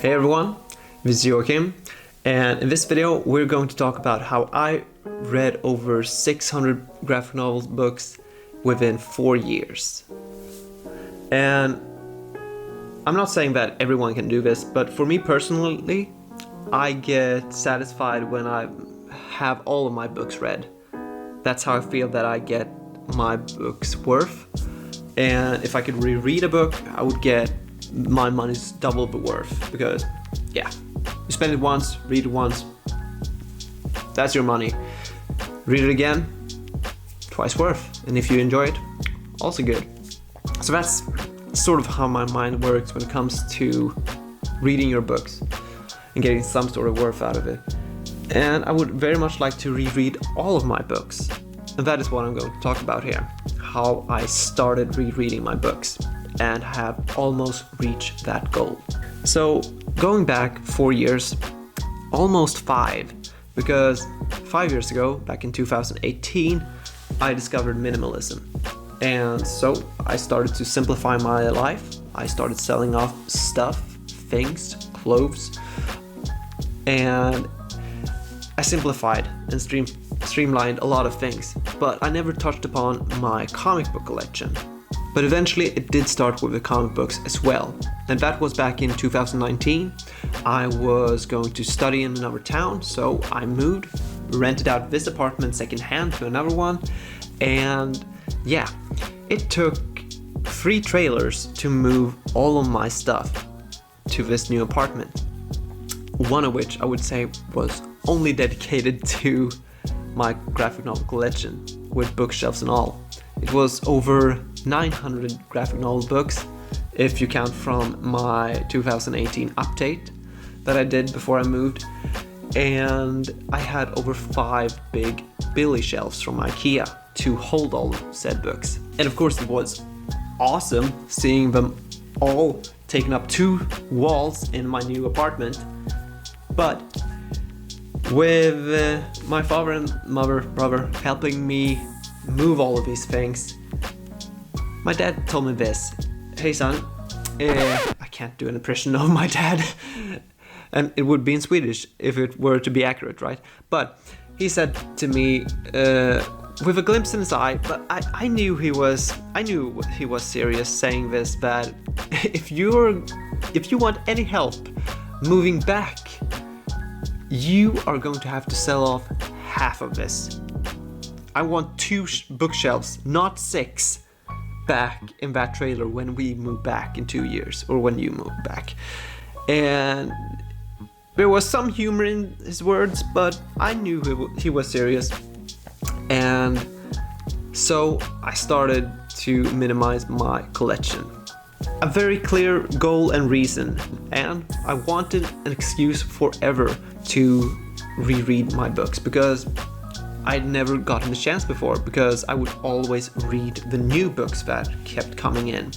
Hey everyone, this is Joachim, and in this video we're going to talk about how I read over 600 graphic novel books within 4 years. And I'm not saying that everyone can do this, but for me personally, I get satisfied when I have all of my books read. That's how I feel that I get my book's worth. And if I could reread a book, I would get my money's double the worth, because yeah, you spend it once, read it once, that's your money. Read it again, twice worth, and if you enjoy it, also good. So that's sort of how my mind works when it comes to reading your books and getting some sort of worth out of it. And I would very much like to reread all of my books, and that is what I'm going to talk about here, how I started rereading my books and have almost reached that goal. So going back 4 years, almost 5, because 5 years ago, back in 2018, I discovered minimalism. And so I started to simplify my life. I started selling off stuff, things, clothes, and I simplified and streamlined a lot of things, but I never touched upon my comic book collection. But eventually it did start with the comic books as well. And that was back in 2019. I was going to study in another town, so I moved, rented out this apartment secondhand to another one. And yeah, it took 3 trailers to move all of my stuff to this new apartment. One of which I would say was only dedicated to my graphic novel collection, with bookshelves and all. It was over 900 graphic novel books, if you count from my 2018 update that I did before I moved. And I had over 5 big Billy shelves from IKEA to hold all said books. And of course it was awesome seeing them all taking up 2 walls in my new apartment. But with my father and brother helping me move all of these things, my dad told me this: "Hey son," I can't do an impression of my dad, and it would be in Swedish if it were to be accurate, right? But he said to me, with a glimpse in his eye, but I knew he was serious, saying this, that if you want any help moving back, you are going to have to sell off half of this. I want 2 bookshelves, not 6, back in that trailer when we move back in 2 years, or when you move back." And there was some humor in his words, but I knew he was serious. And so I started to minimize my collection. A very clear goal and reason, and I wanted an excuse forever to reread my books, because I'd never gotten the chance before, because I would always read the new books that kept coming in.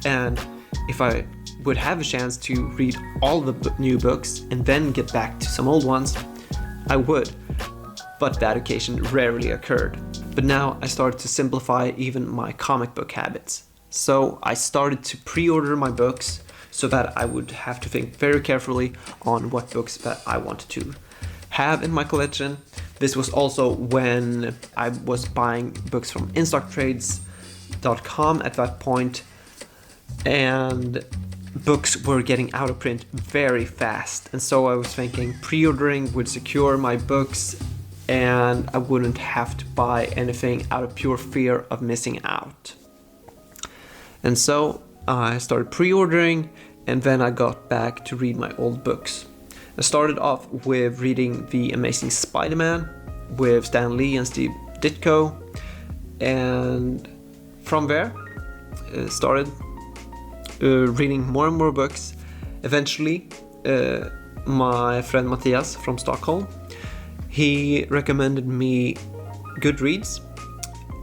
And if I would have a chance to read all the new books and then get back to some old ones, I would. But that occasion rarely occurred. But now I started to simplify even my comic book habits. So I started to pre-order my books so that I would have to think very carefully on what books that I wanted to have in my collection. This was also when I was buying books from instocktrades.com at that point, and books were getting out of print very fast. And so I was thinking pre-ordering would secure my books and I wouldn't have to buy anything out of pure fear of missing out. And so I started pre-ordering, and then I got back to read my old books. I started off with reading The Amazing Spider-Man with Stan Lee and Steve Ditko, and from there started reading more and more books. Eventually, my friend Matthias from Stockholm, he recommended me Goodreads.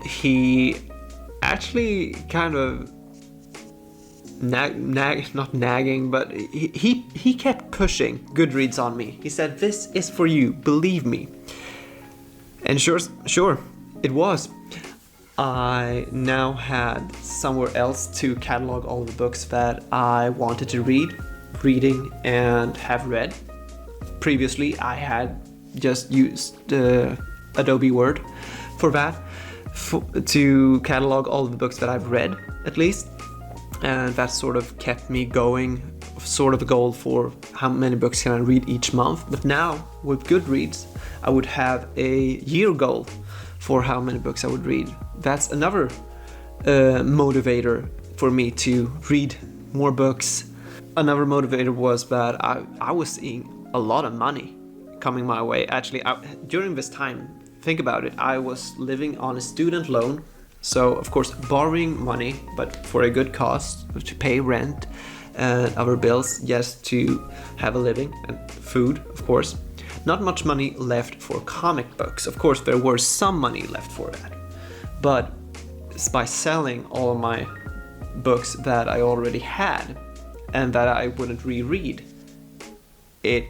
He actually kind of not nagging, but he kept pushing Goodreads on me. He said, "This is for you, believe me." And sure, it was. I now had somewhere else to catalog all the books that I wanted to read, reading and have read. Previously, I had just used Adobe Word for that, to catalog all of the books that I've read, at least. And that sort of kept me going, sort of a goal for how many books can I read each month. But now, with Goodreads, I would have a year goal for how many books I would read. That's another motivator for me to read more books. Another motivator was that I was seeing a lot of money coming my way. Actually, during this time, think about it, I was living on a student loan, so of course borrowing money, but for a good cause, to pay rent and other bills, just to have a living, and food, of course. Not much money left for comic books. Of course, there was some money left for that, but by selling all of my books that I already had and that I wouldn't reread, it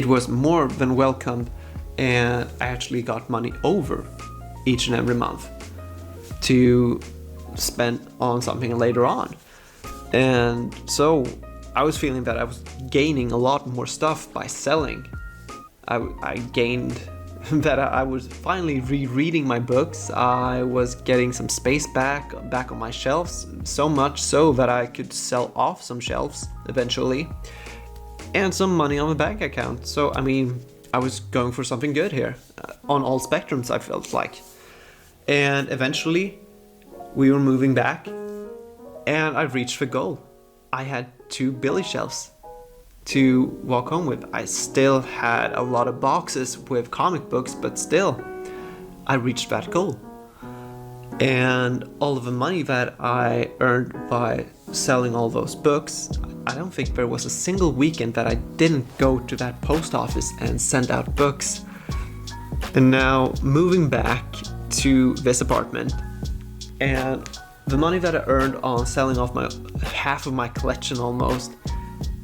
was more than welcomed, and I actually got money over each and every month to spend on something later on. And so I was feeling that I was gaining a lot more stuff by selling. I gained that I was finally rereading my books. I was getting some space back on my shelves, so much so that I could sell off some shelves eventually, and some money on the bank account. So I mean, I was going for something good here, on all spectrums, I felt like. And eventually we were moving back, and I reached the goal. I had 2 Billy shelves to walk home with. I still had a lot of boxes with comic books, but still, I reached that goal. And all of the money that I earned by selling all those books, I don't think there was a single weekend that I didn't go to that post office and send out books. And now moving back to this apartment, and the money that I earned on selling off half of my collection almost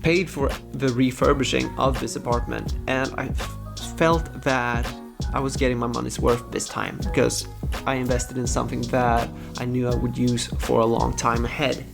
paid for the refurbishing of this apartment, and I felt that I was getting my money's worth this time, because I invested in something that I knew I would use for a long time ahead.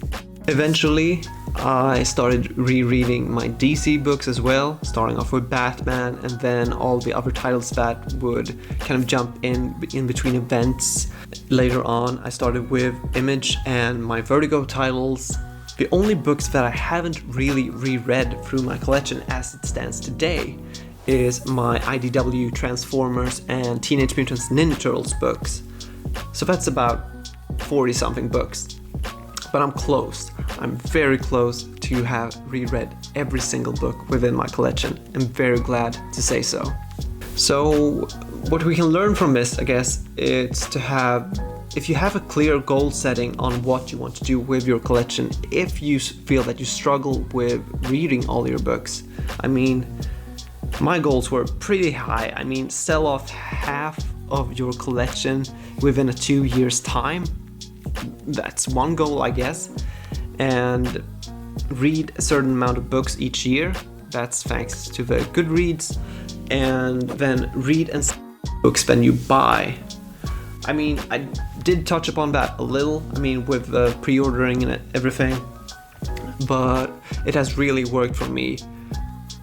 Eventually, I started rereading my DC books as well, starting off with Batman, and then all the other titles that would kind of jump in between events. Later on, I started with Image and my Vertigo titles. The only books that I haven't really reread through my collection as it stands today is my IDW Transformers and Teenage Mutant Ninja Turtles books. So that's about 40 something books. But I'm close. I'm very close to have reread every single book within my collection. I'm very glad to say so. So what we can learn from this, I guess, is to have, if you have a clear goal setting on what you want to do with your collection, if you feel that you struggle with reading all your books, I mean, my goals were pretty high. I mean, sell off half of your collection within a 2 years time. That's one goal, I guess. And read a certain amount of books each year. That's thanks to the Goodreads. And then read and sell books then you buy. I mean, I did touch upon that a little, I mean, with the pre-ordering and everything, but it has really worked for me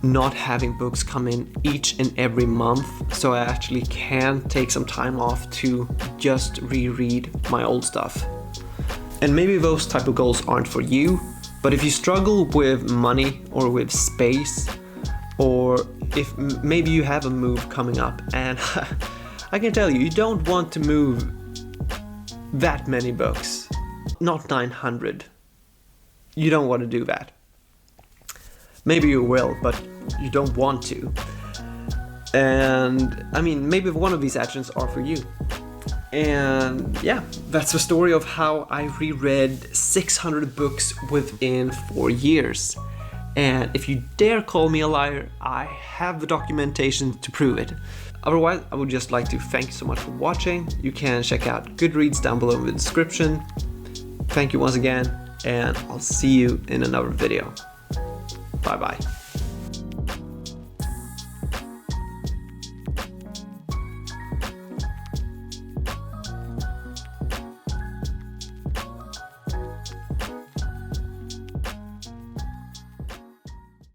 not having books come in each and every month, so I actually can take some time off to just reread my old stuff. And maybe those type of goals aren't for you, but if you struggle with money or with space, or if maybe you have a move coming up, and I can tell you, you don't want to move that many books, not 900. You don't want to do that. Maybe you will, but you don't want to. And I mean, maybe one of these actions are for you. And yeah, that's the story of how I reread 600 books within 4 years. And if you dare call me a liar, I have the documentation to prove it. Otherwise, I would just like to thank you so much for watching. You can check out Goodreads down below in the description. Thank you once again, and I'll see you in another video. Bye bye.